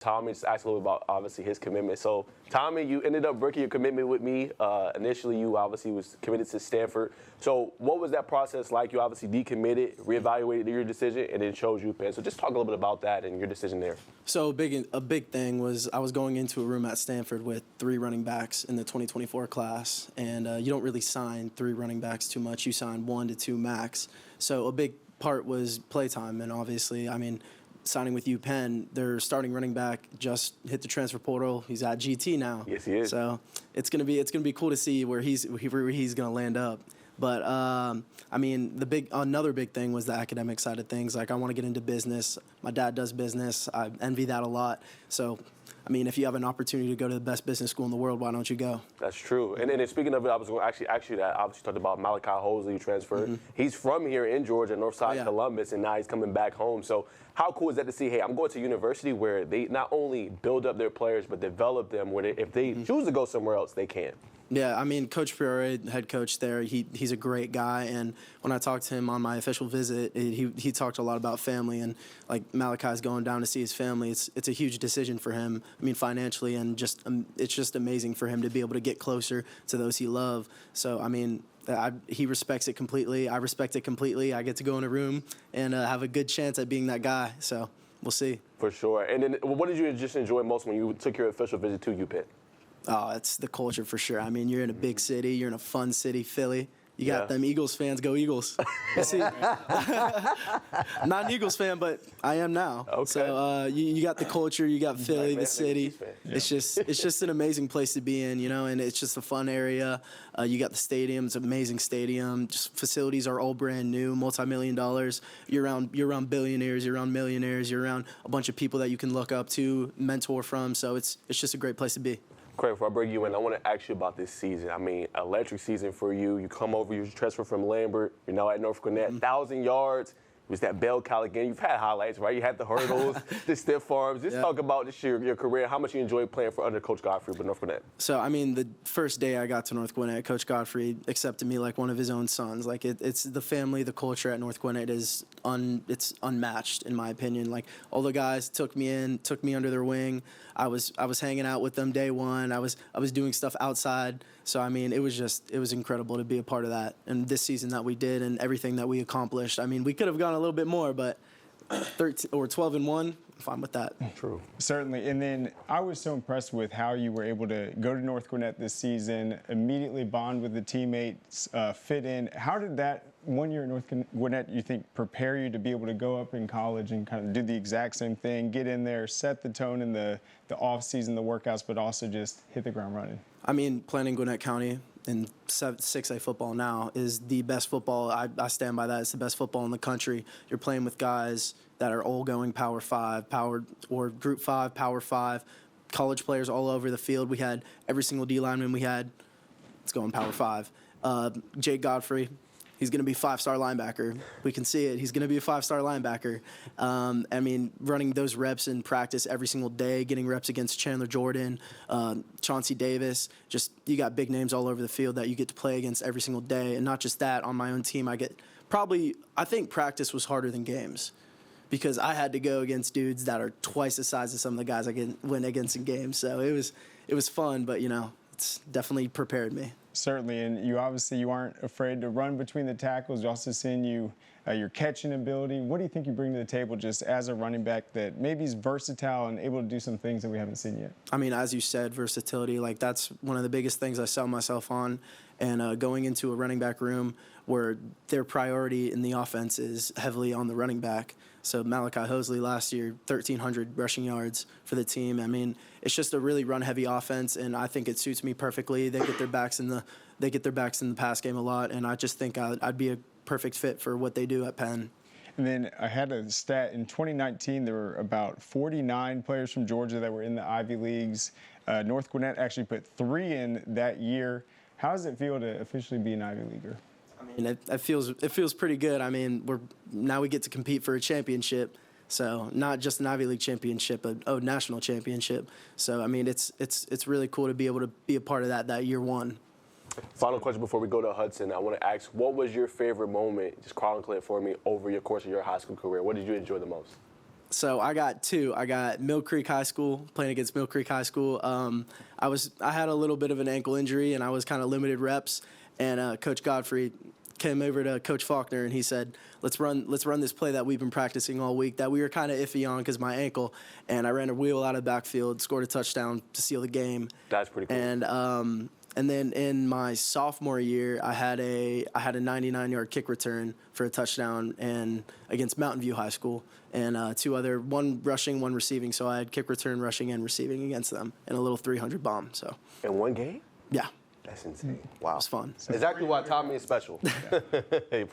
Tommy, just ask a little about, obviously, his commitment. So, Tommy, you ended up breaking your commitment with me. Initially, you obviously was committed to Stanford. So, what was that process like? You obviously decommitted, reevaluated your decision, and then chose UPenn. So, just talk a little bit about that and your decision there. So, a big thing was I was going into a room at Stanford with 3 running backs in the 2024 class, and you don't really sign 3 running backs too much. You sign 1 to 2 max. So, a big part was playtime, and obviously, I mean, signing with UPenn, their starting running back just hit the transfer portal. He's at GT now. Yes, he is. So it's gonna be cool to see where he's gonna land up. But I mean, another big thing was the academic side of things. Like, I want to get into business. My dad does business. I envy that a lot. So, I mean, if you have an opportunity to go to the best business school in the world, why don't you go? That's true. And then speaking of it, I was going to actually ask you that. Obviously, you talked about Malachi Hosley, who transferred. Mm-hmm. He's from here in Georgia, Northside Columbus, and now he's coming back home. So how cool is that to see, hey, I'm going to a university where they not only build up their players, but develop them where if they choose to go somewhere else, they can. Yeah, I mean, Coach Priore, head coach there, he's a great guy. And when I talked to him on my official visit, he talked a lot about family. And, like, Malachi's going down to see his family. It's a huge decision for him, I mean, financially. And it's just amazing for him to be able to get closer to those he loves. So, I mean, he respects it completely. I respect it completely. I get to go in a room and have a good chance at being that guy. So we'll see. For sure. And then what did you just enjoy most when you took your official visit to UPenn? Oh, it's the culture for sure. I mean, you're in a big city. You're in a fun city, Philly. You got them Eagles fans. Go Eagles. You see, I'm not an Eagles fan, but I am now. Okay. So you got the culture. You got Philly, the city. Yeah. It's just an amazing place to be in, you know, and it's just a fun area. You got the stadium. It's an amazing stadium. Just facilities are all brand new, multi-million dollars. You're around billionaires. You're around millionaires. You're around a bunch of people that you can look up to, mentor from. So it's just a great place to be. Craig, before I bring you in, I want to ask you about this season. I mean, electric season for you. You come over, you transfer from Lambert. You're now at North Gwinnett, 1,000 yards. It was that bell cow again. You've had highlights, right? You had the hurdles, the stiff arms. Just talk about this your career, how much you enjoyed playing for under Coach Godfrey with North Gwinnett. So, I mean, the first day I got to North Gwinnett, Coach Godfrey accepted me like one of his own sons. Like, it's the family, the culture at North Gwinnett is it's unmatched, in my opinion. Like, all the guys took me under their wing. I was hanging out with them day one. I was doing stuff outside. So, I mean, it was incredible to be a part of that. And this season that we did and everything that we accomplished, I mean, we could have gone a little bit more, but 13 or 12-1, I'm fine with that. True. Certainly. And then I was so impressed with how you were able to go to North Gwinnett this season, immediately bond with the teammates, fit in. How did that 1 year at North Gwinnett, you think, prepare you to be able to go up in college and kind of do the exact same thing, get in there, set the tone in the off season, the workouts, but also just hit the ground running? I mean, playing in Gwinnett County in 6A football now is the best football. I stand by that. It's the best football in the country. You're playing with guys that are all going Power 5, or Group 5, Power 5, college players all over the field. We had every single D lineman we had. It's going Power 5. Jake Godfrey, he's going to be 5-star linebacker. We can see it. He's going to be a 5-star linebacker. I mean, running those reps in practice every single day, getting reps against Chandler Jordan, Chauncey Davis. Just, you got big names all over the field that you get to play against every single day. And not just that, on my own team, I think practice was harder than games, because I had to go against dudes that are twice the size of some of the guys I win against in games. So it was fun, but, you know, it's definitely prepared me. Certainly, and you aren't afraid to run between the tackles. You also seen your catching ability. What do you think you bring to the table just as a running back that maybe is versatile and able to do some things that we haven't seen yet? I mean, as you said, versatility, like, that's one of the biggest things I sell myself on. And going into a running back room where their priority in the offense is heavily on the running back. So Malachi Hosley last year, 1,300 rushing yards for the team. I mean, it's just a really run-heavy offense, and I think it suits me perfectly. They get their backs in the pass game a lot, and I just think I'd be a perfect fit for what they do at Penn. And then I had a stat in 2019. There were about 49 players from Georgia that were in the Ivy Leagues. North Gwinnett actually put 3 in that year. How does it feel to officially be an Ivy Leaguer? I mean, it feels pretty good. I mean, now we get to compete for a championship, so not just an Ivy League championship, a national championship. So I mean, it's really cool to be able to be a part of that year one. Final question before we go to Hudson. I want to ask, what was your favorite moment, just chronicle it for me, over your course of your high school career? What did you enjoy the most? So I got two. I got Mill Creek High School, playing against Mill Creek High School. I had a little bit of an ankle injury, and I was kind of limited reps. And Coach Godfrey came over to Coach Faulkner, and he said, let's run this play that we've been practicing all week that we were kind of iffy on because my ankle. And I ran a wheel out of the backfield, scored a touchdown to seal the game. That's pretty cool. And then in my sophomore year, I had a 99-yard kick return for a touchdown and against Mountain View High School, and one rushing, one receiving. So I had kick return, rushing, and receiving against them in a little 300 bomb. So in one game? Yeah. That's insane. Wow. It was fun. Exactly why Tommy is special. Hey, for